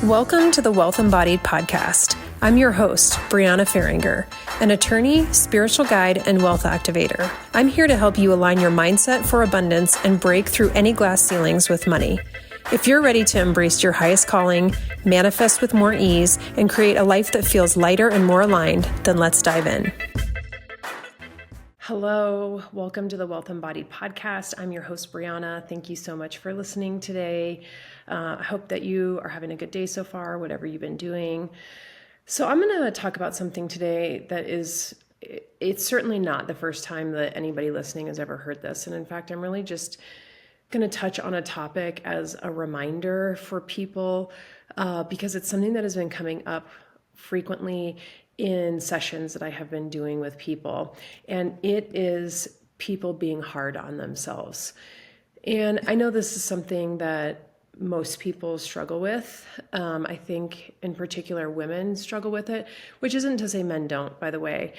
Welcome to the Wealth Embodied Podcast. I'm your host, Brianna Faringer, an attorney, spiritual guide, and wealth activator. I'm here to help you align your mindset for abundance and break through any glass ceilings with money. If you're ready to embrace your highest calling, manifest with more ease, and create a life that feels lighter and more aligned, then let's dive in. Hello, welcome to the Wealth Embodied Podcast. I'm your host, Brianna. Thank you so much for listening today. I hope that you are having a good day so far, whatever you've been doing. So I'm going to talk about something today that it's certainly not the first time that anybody listening has ever heard this. And in fact, I'm really just going to touch on a topic as a reminder for people because it's something that has been coming up frequently in sessions that I have been doing with people. And it is people being hard on themselves. And I know this is something that most people struggle with. I think in particular women struggle with it, which isn't to say men don't, by the way.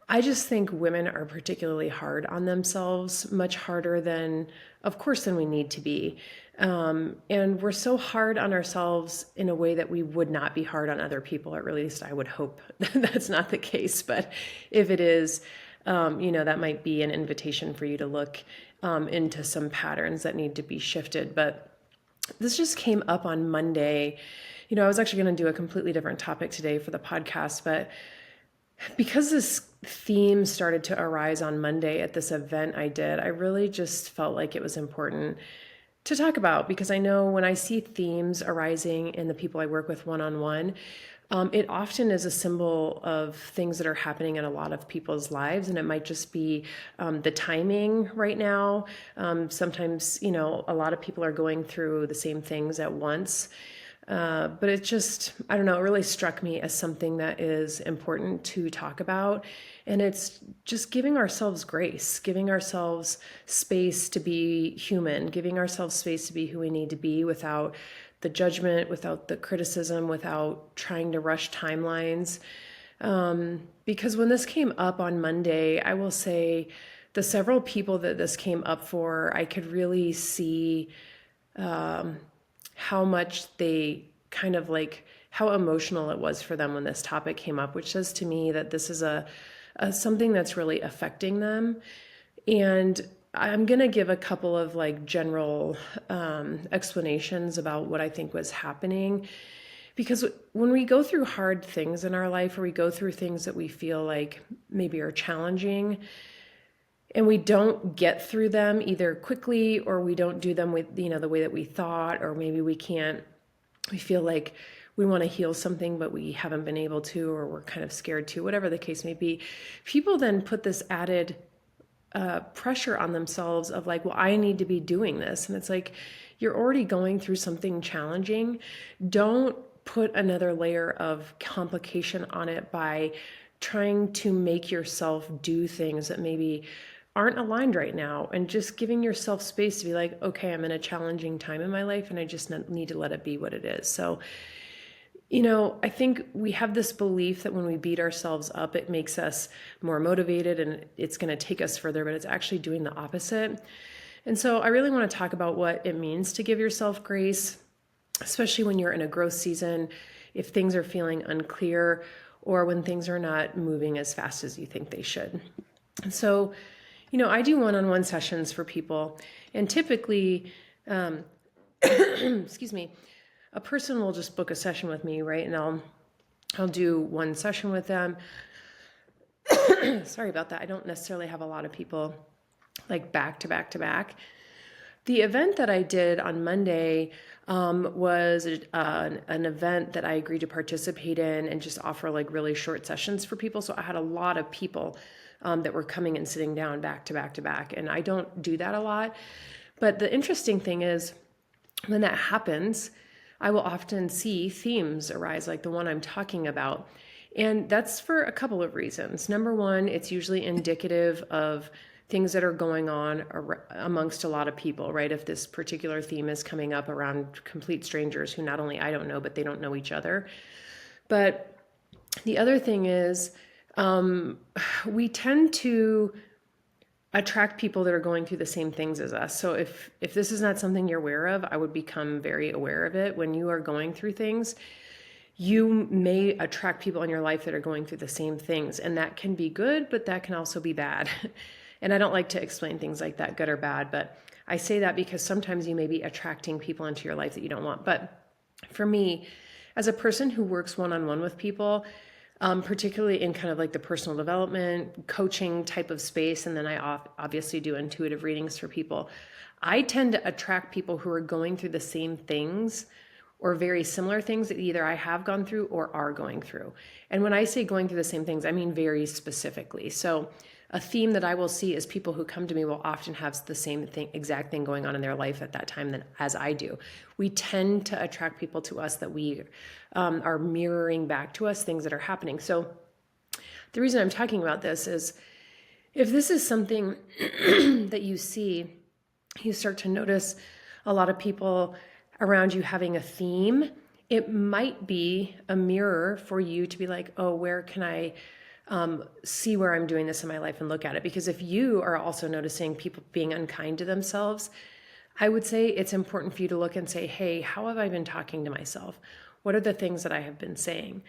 I just think women are particularly hard on themselves, much harder than we need to be. And we're so hard on ourselves in a way that we would not be hard on other people, or at least I would hope that's not the case. But if it is, that might be an invitation for you to look into some patterns that need to be shifted. But this just came up on Monday. I was actually going to do a completely different topic today for the podcast, but because this theme started to arise on Monday at this event I did, I really just felt like it was important to talk about, because I know when I see themes arising in the people I work with one-on-one, it often is a symbol of things that are happening in a lot of people's lives. And it might just be the timing right now. Sometimes, a lot of people are going through the same things at once. But it just, it really struck me as something that is important to talk about. And it's just giving ourselves grace, giving ourselves space to be human, giving ourselves space to be who we need to be without the judgment, without the criticism, without trying to rush timelines. Because when this came up on Monday, I will say the several people that this came up for, I could really see how much they kind of how emotional it was for them when this topic came up, which says to me that this is something that's really affecting them. And I'm going to give a couple of general explanations about what I think was happening. Because when we go through hard things in our life, or we go through things that we feel like maybe are challenging, and we don't get through them either quickly, or we don't do them with, the way that we thought, or maybe we feel like we want to heal something, but we haven't been able to, or we're kind of scared to, whatever the case may be. People then put this added pressure on themselves of I need to be doing this. And it's you're already going through something challenging. Don't put another layer of complication on it by trying to make yourself do things that maybe aren't aligned right now, and just giving yourself space to be okay, I'm in a challenging time in my life and I just need to let it be what it is. So, I think we have this belief that when we beat ourselves up, it makes us more motivated and it's going to take us further, but it's actually doing the opposite. And so I really want to talk about what it means to give yourself grace, especially when you're in a growth season, if things are feeling unclear, or when things are not moving as fast as you think they should. And so, I do one-on-one sessions for people, and typically, excuse me, a person will just book a session with me, right? And I'll do one session with them. Sorry about that. I don't necessarily have a lot of people back to back to back. The event that I did on Monday was an event that I agreed to participate in and just offer really short sessions for people. So I had a lot of people that were coming and sitting down back to back to back. And I don't do that a lot. But the interesting thing is when that happens, I will often see themes arise like the one I'm talking about. And that's for a couple of reasons. Number one, it's usually indicative of things that are going on amongst a lot of people, right? If this particular theme is coming up around complete strangers who not only I don't know, but they don't know each other. But the other thing is, we tend to attract people that are going through the same things as us. So if this is not something you're aware of, I would become very aware of it. When you are going through things, you may attract people in your life that are going through the same things, and that can be good, but that can also be bad. And I don't like to explain things like that, good or bad, but I say that because sometimes you may be attracting people into your life that you don't want. But for me, as a person who works one-on-one with people, particularly in kind of like the personal development, coaching type of space, and then I obviously do intuitive readings for people, I tend to attract people who are going through the same things or very similar things that either I have gone through or are going through. And when I say going through the same things, I mean very specifically. So a theme that I will see is people who come to me will often have the same thing, exact thing going on in their life at that time as I do. We tend to attract people to us that we are mirroring back to us things that are happening. So the reason I'm talking about this is if this is something that you see, you start to notice a lot of people around you having a theme, it might be a mirror for you to be like, oh, where can I see where I'm doing this in my life and look at it? Because if you are also noticing people being unkind to themselves, I would say it's important for you to look and say, hey, how have I been talking to myself? What are the things that I have been saying?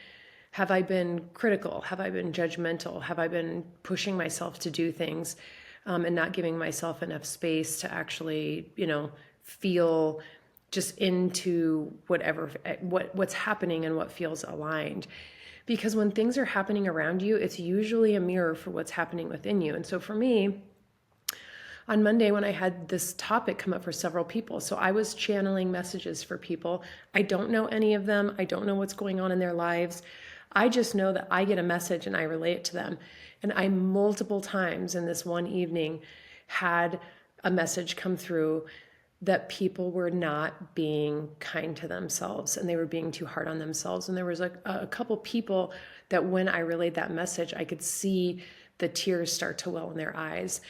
Have I been critical? Have I been judgmental? Have I been pushing myself to do things and not giving myself enough space to actually, feel just into what's happening and what feels aligned? Because when things are happening around you, it's usually a mirror for what's happening within you. And so for me, on Monday when I had this topic come up for several people, so I was channeling messages for people. I don't know any of them. I don't know what's going on in their lives. I just know that I get a message and I relate it to them. And I multiple times in this one evening had a message come through that people were not being kind to themselves and they were being too hard on themselves. And there was like a couple people that when I relayed that message, I could see the tears start to well in their eyes.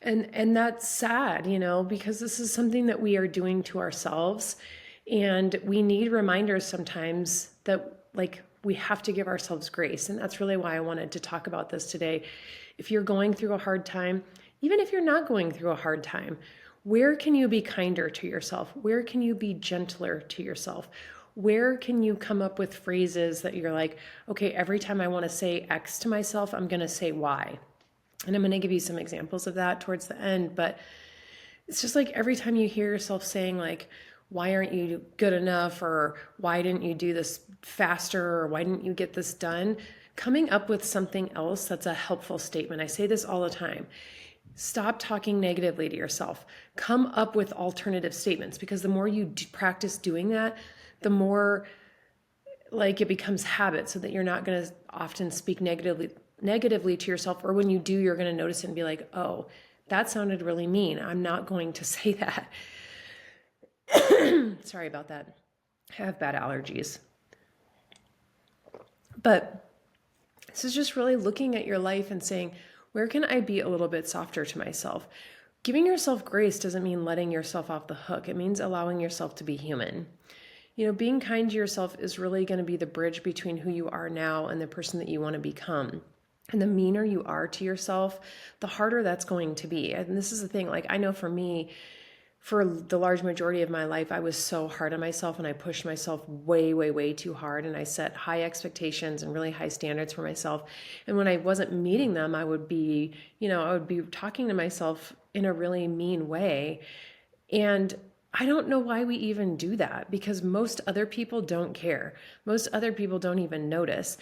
And that's sad, because this is something that we are doing to ourselves. And we need reminders sometimes that we have to give ourselves grace. And that's really why I wanted to talk about this today. If you're going through a hard time, even if you're not going through a hard time, where can you be kinder to yourself? Where can you be gentler to yourself? Where can you come up with phrases that you're like, okay, every time I want to say X to myself, I'm going to say Y. And I'm going to give you some examples of that towards the end. But it's just like every time you hear yourself saying like, why aren't you good enough? Or why didn't you do this faster? Or why didn't you get this done? Coming up with something else that's a helpful statement. I say this all the time. Stop talking negatively to yourself. Come up with alternative statements, because the more you practice doing that, the more it becomes habit, so that you're not going to often speak negatively to yourself. Or when you do, you're going to notice it and be like, oh, that sounded really mean. I'm not going to say that. Sorry about that. I have bad allergies. But this is just really looking at your life and saying, where can I be a little bit softer to myself? Giving yourself grace doesn't mean letting yourself off the hook. It means allowing yourself to be human. Being kind to yourself is really going to be the bridge between who you are now and the person that you want to become. And the meaner you are to yourself, the harder that's going to be. And this is the thing, I know for me, for the large majority of my life, I was so hard on myself and I pushed myself way, way, way too hard. And I set high expectations and really high standards for myself. And when I wasn't meeting them, I would be talking to myself in a really mean way. And I don't know why we even do that, because most other people don't care. Most other people don't even notice.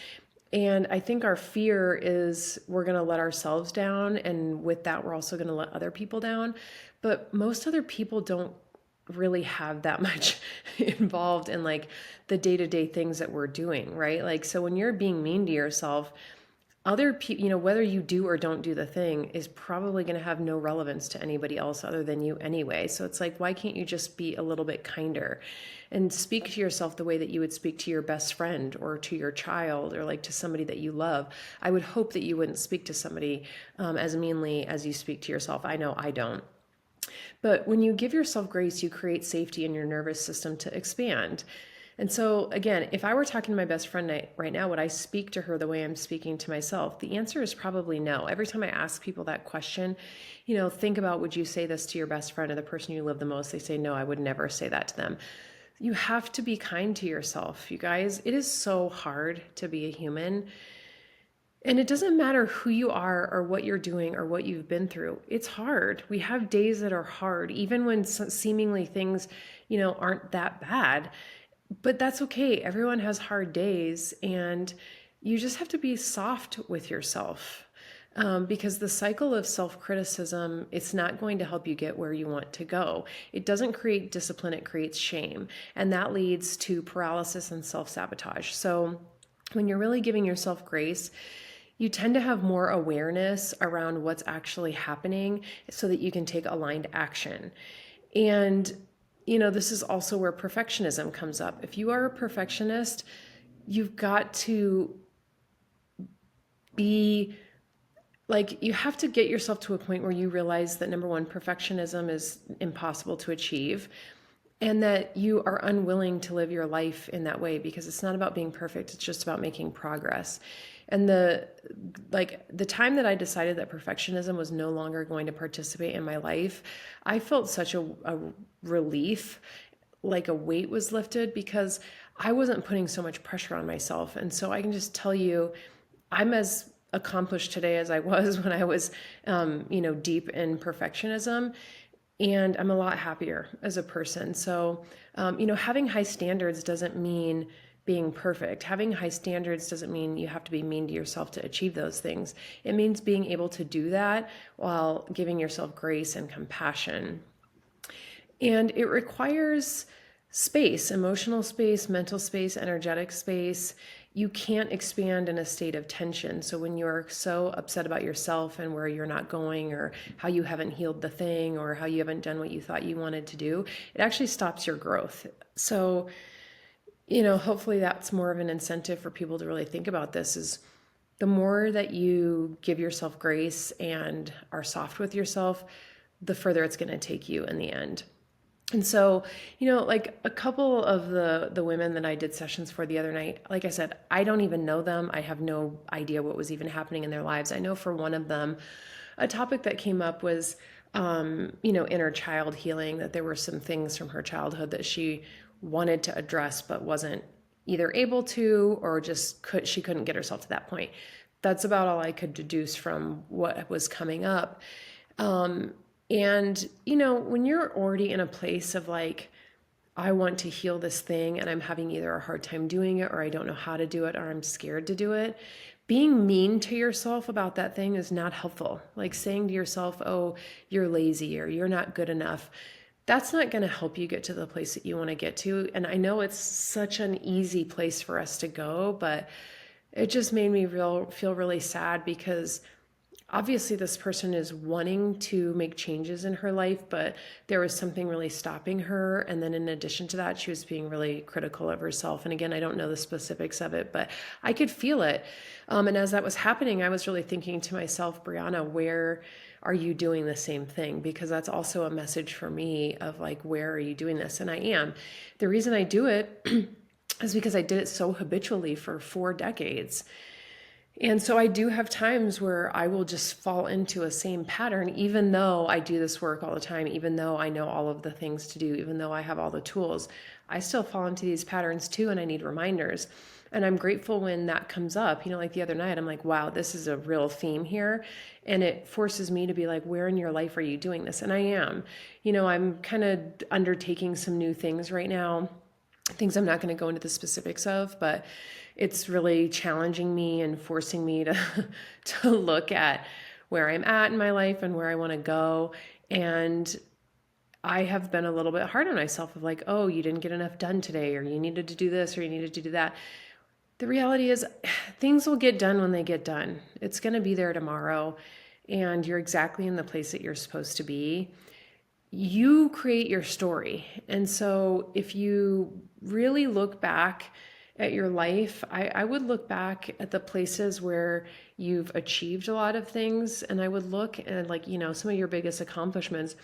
And I think our fear is we're going to let ourselves down. And with that, we're also going to let other people down. But most other people don't really have that much involved in the day-to-day things that we're doing, right? So when you're being mean to yourself, other people, whether you do or don't do the thing is probably going to have no relevance to anybody else other than you anyway. So it's why can't you just be a little bit kinder and speak to yourself the way that you would speak to your best friend or to your child or to somebody that you love? I would hope that you wouldn't speak to somebody as meanly as you speak to yourself. I know I don't. But when you give yourself grace, you create safety in your nervous system to expand. And so again, if I were talking to my best friend right now, would I speak to her the way I'm speaking to myself? The answer is probably no. Every time I ask people that question, think about, would you say this to your best friend or the person you love the most? They say, no, I would never say that to them. You have to be kind to yourself, you guys. It is so hard to be a human. And it doesn't matter who you are or what you're doing or what you've been through. It's hard. We have days that are hard, even when seemingly things, aren't that bad. But that's okay. Everyone has hard days, and you just have to be soft with yourself. Because the cycle of self-criticism, it's not going to help you get where you want to go. It doesn't create discipline, it creates shame. And that leads to paralysis and self-sabotage. So when you're really giving yourself grace, you tend to have more awareness around what's actually happening so that you can take aligned action. And, this is also where perfectionism comes up. If you are a perfectionist, you've got to be you have to get yourself to a point where you realize that, number one, perfectionism is impossible to achieve, and that you are unwilling to live your life in that way, because it's not about being perfect. It's just about making progress. And the time that I decided that perfectionism was no longer going to participate in my life, I felt such a relief, like a weight was lifted, because I wasn't putting so much pressure on myself. And so I can just tell you, I'm as accomplished today as I was when I was, deep in perfectionism. And I'm a lot happier as a person. So, having high standards doesn't mean being perfect. Having high standards doesn't mean you have to be mean to yourself to achieve those things. It means being able to do that while giving yourself grace and compassion. And it requires space, emotional space, mental space, energetic space. You can't expand in a state of tension. So when you're so upset about yourself and where you're not going, or how you haven't healed the thing, or how you haven't done what you thought you wanted to do, it actually stops your growth. So, hopefully that's more of an incentive for people to really think about this, is the more that you give yourself grace and are soft with yourself, the further it's going to take you in the end. And so, a couple of the women that I did sessions for the other night, like I said, I don't even know them. I have no idea what was even happening in their lives. I know for one of them, a topic that came up was, inner child healing, that there were some things from her childhood that she wanted to address, but wasn't either able to, or she couldn't get herself to that point. That's about all I could deduce from what was coming up. And, when you're already in a place of I want to heal this thing, and I'm having either a hard time doing it, or I don't know how to do it, or I'm scared to do it, being mean to yourself about that thing is not helpful. Like saying to yourself, oh, you're lazy, or you're not good enough. That's not going to help you get to the place that you want to get to. And I know it's such an easy place for us to go, but it just made me feel really sad, because obviously this person is wanting to make changes in her life, but there was something really stopping her. And then in addition to that, she was being really critical of herself. And again, I don't know the specifics of it, but I could feel it. And as that was happening, I was really thinking to myself, Brianna, where are you doing the same thing? Because that's also a message for me of where are you doing this? And I am. The reason I do it is because I did it so habitually for 4 decades. And so I do have times where I will just fall into a same pattern, even though I do this work all the time, even though I know all of the things to do, even though I have all the tools, I still fall into these patterns too, and I need reminders. And I'm grateful when that comes up, like the other night, I'm like, wow, this is a real theme here. And it forces me to be like, where in your life are you doing this? And I am, I'm kind of undertaking some new things right now, things I'm not going to go into the specifics of, but it's really challenging me and forcing me to look at where I'm at in my life and where I want to go. And I have been a little bit hard on myself of oh, you didn't get enough done today, or you needed to do this, or you needed to do that. The reality is things will get done when they get done. It's going to be there tomorrow, and you're exactly in the place that you're supposed to be. You create your story. And so if you really look back at your life, I would look back at the places where you've achieved a lot of things, and I would look at some of your biggest accomplishments,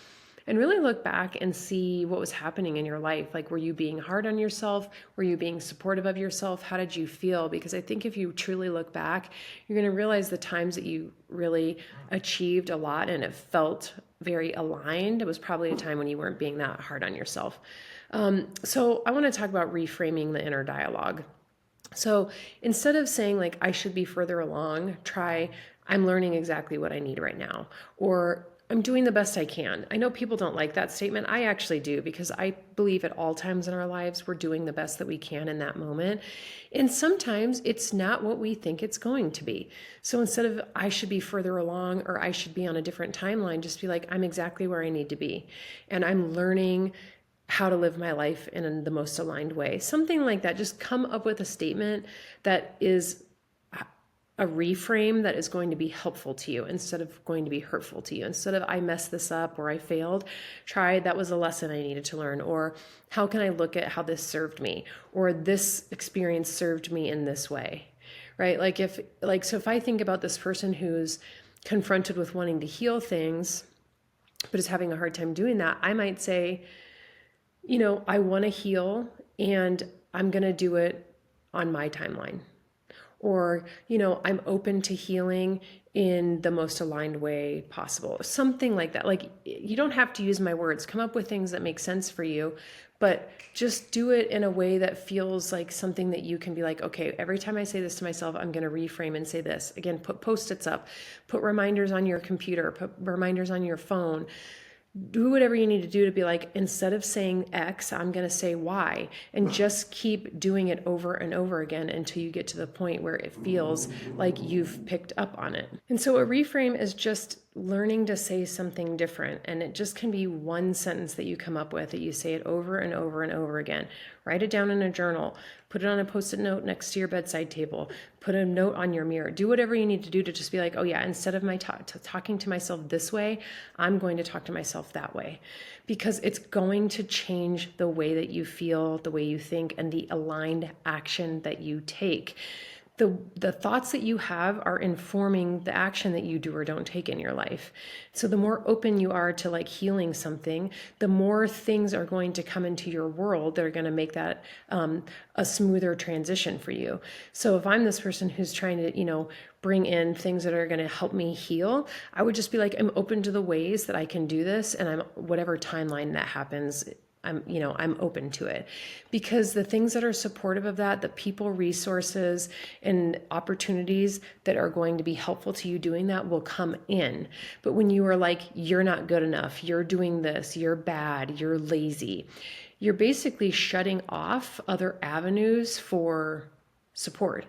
and really look back and see what was happening in your life. Like, were you being hard on yourself? Were you being supportive of yourself? How did you feel? Because I think if you truly look back, you're going to realize the times that you really achieved a lot and it felt very aligned. It was probably a time when you weren't being that hard on yourself. So I want to talk about reframing the inner dialogue. So instead of saying like, I should be further along, try, I'm learning exactly what I need right now, or I'm doing the best I can. I know people don't like that statement. I actually do, because I believe at all times in our lives, we're doing the best that we can in that moment. And sometimes it's not what we think it's going to be. So instead of I should be further along or I should be on a different timeline, just be like, I'm exactly where I need to be. And I'm learning how to live my life in the most aligned way. Something like that. Just come up with a statement that is a reframe that is going to be helpful to you instead of going to be hurtful to you. Instead of I messed this up or I failed, try that was a lesson I needed to learn, or how can I look at how this served me, or this experience served me in this way, right? So if I think about this person who's confronted with wanting to heal things, but is having a hard time doing that, I might say, I want to heal and I'm going to do it on my timeline. Or, I'm open to healing in the most aligned way possible. Something like that. Like, you don't have to use my words. Come up with things that make sense for you, but just do it in a way that feels like something that you can be like, okay, every time I say this to myself, I'm going to reframe and say this. Again, put Post-its up, put reminders on your computer, put reminders on your phone. Do whatever you need to do to be like, instead of saying X, I'm going to say Y, and just keep doing it over and over again until you get to the point where it feels like you've picked up on it. And so a reframe is just learning to say something different. And it just can be one sentence that you come up with, that you say it over and over and over again. Write it down in a journal, put it on a Post-it note next to your bedside table, put a note on your mirror. Do whatever you need to do to just be like, oh yeah, instead of my talking to myself this way, I'm going to talk to myself that way. Because it's going to change the way that you feel, the way you think, and the aligned action that you take. The thoughts that you have are informing the action that you do or don't take in your life. So the more open you are to like healing something, the more things are going to come into your world that are going to make that a smoother transition for you. So if I'm this person who's trying to, bring in things that are going to help me heal, I would just be like, I'm open to the ways that I can do this, and I'm whatever timeline that happens, I'm open to it, because the things that are supportive of that, the people, resources, and opportunities that are going to be helpful to you doing that will come in. But when you are like, you're not good enough, you're doing this, you're bad, you're lazy, you're basically shutting off other avenues for support.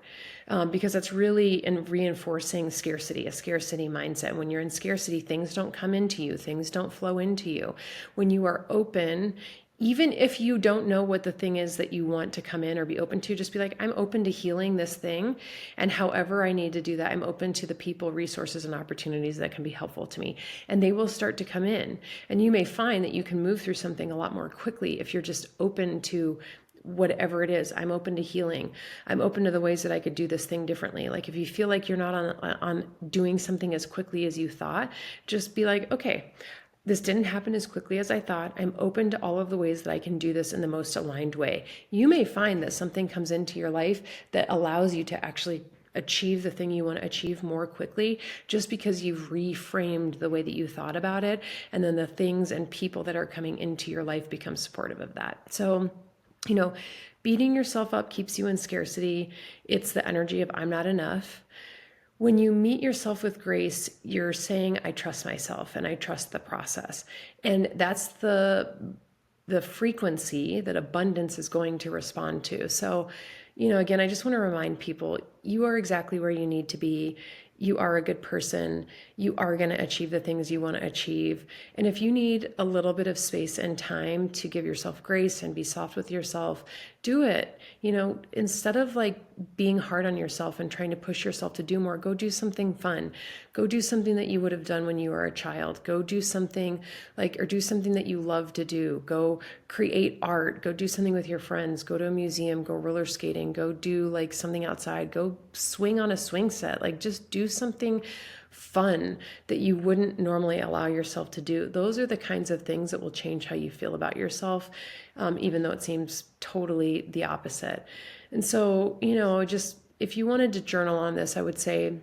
Because that's really reinforcing scarcity, a scarcity mindset. When you're in scarcity, things don't come into you, things don't flow into you. When you are open, even if you don't know what the thing is that you want to come in or be open to, just be like, I'm open to healing this thing. And however I need to do that, I'm open to the people, resources, and opportunities that can be helpful to me. And they will start to come in. And you may find that you can move through something a lot more quickly if you're just open to whatever it is. I'm open to healing. I'm open to the ways that I could do this thing differently. Like, if you feel like you're not on doing something as quickly as you thought, just be like, okay, this didn't happen as quickly as I thought. I'm open to all of the ways that I can do this in the most aligned way. You may find that something comes into your life that allows you to actually achieve the thing you want to achieve more quickly, just because you've reframed the way that you thought about it. And then the things and people that are coming into your life become supportive of that. So, beating yourself up keeps you in scarcity. It's the energy of I'm not enough. When you meet yourself with grace, you're saying, I trust myself and I trust the process. And that's the frequency that abundance is going to respond to. So, again, I just want to remind people, you are exactly where you need to be. You are a good person. You are going to achieve the things you want to achieve. And if you need a little bit of space and time to give yourself grace and be soft with yourself, do it. Instead of like being hard on yourself and trying to push yourself to do more, go do something fun. Go do something that you would have done when you were a child. Go do something do something that you love to do. Go create art. Go do something with your friends. Go to a museum. Go roller skating. Go do like something outside. Go swing on a swing set. Like, just do do something fun that you wouldn't normally allow yourself to do. Those are the kinds of things that will change how you feel about yourself, even though it seems totally the opposite. And so, just if you wanted to journal on this, I would say,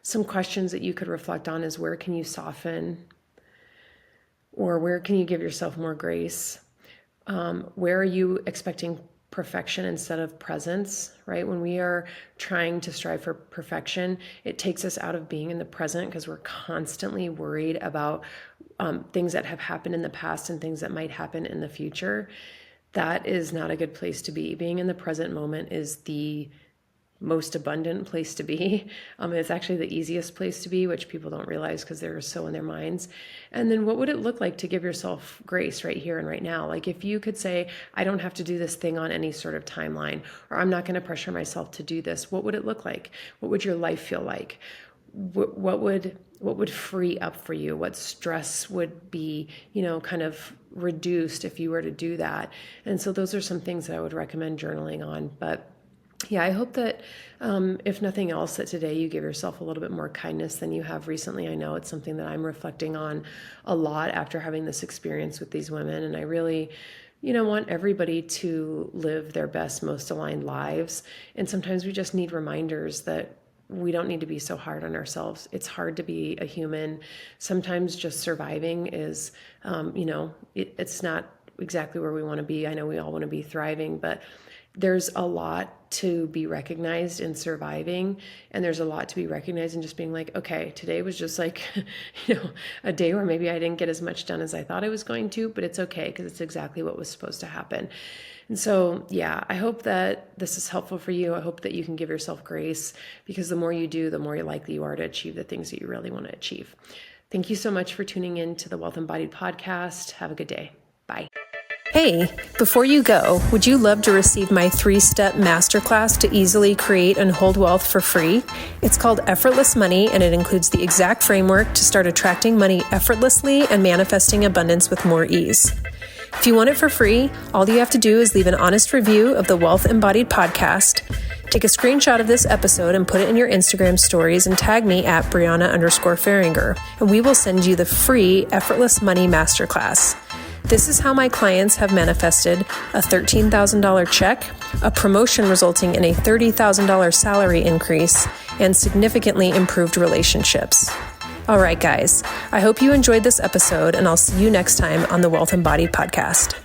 some questions that you could reflect on is, where can you soften? Or where can you give yourself more grace? Where are you expecting perfection instead of presence, right? When we are trying to strive for perfection, it takes us out of being in the present because we're constantly worried about things that have happened in the past and things that might happen in the future. That is not a good place to be. Being in the present moment is the most abundant place to be. It's actually the easiest place to be, which people don't realize because they're so in their minds. And then what would it look like to give yourself grace right here and right now? Like if you could say, I don't have to do this thing on any sort of timeline, or I'm not going to pressure myself to do this. What would it look like? What would your life feel like? What would free up for you? What stress would be, kind of reduced if you were to do that? And so those are some things that I would recommend journaling on. But yeah, I hope that if nothing else, that today you give yourself a little bit more kindness than you have recently. I know it's something that I'm reflecting on a lot after having this experience with these women. And I really, want everybody to live their best, most aligned lives. And sometimes we just need reminders that we don't need to be so hard on ourselves. It's hard to be a human. Sometimes just surviving is, it's not exactly where we want to be. I know we all want to be thriving, but there's a lot to be recognized in surviving, and there's a lot to be recognized in just being like, okay, today was just like, a day where maybe I didn't get as much done as I thought I was going to, but it's okay because it's exactly what was supposed to happen. And so, yeah, I hope that this is helpful for you. I hope that you can give yourself grace, because the more you do, the more likely you are to achieve the things that you really want to achieve. Thank you so much for tuning in to the Wealth Embodied Podcast. Have a good day. Bye. Hey, before you go, would you love to receive my 3-step masterclass to easily create and hold wealth for free? It's called Effortless Money, and it includes the exact framework to start attracting money effortlessly and manifesting abundance with more ease. If you want it for free, all you have to do is leave an honest review of the Wealth Embodied Podcast, take a screenshot of this episode and put it in your Instagram stories and tag me at Brianna_Faringer, and we will send you the free Effortless Money Masterclass. This is how my clients have manifested a $13,000 check, a promotion resulting in a $30,000 salary increase, and significantly improved relationships. All right, guys, I hope you enjoyed this episode, and I'll see you next time on the Wealth Embodied Podcast.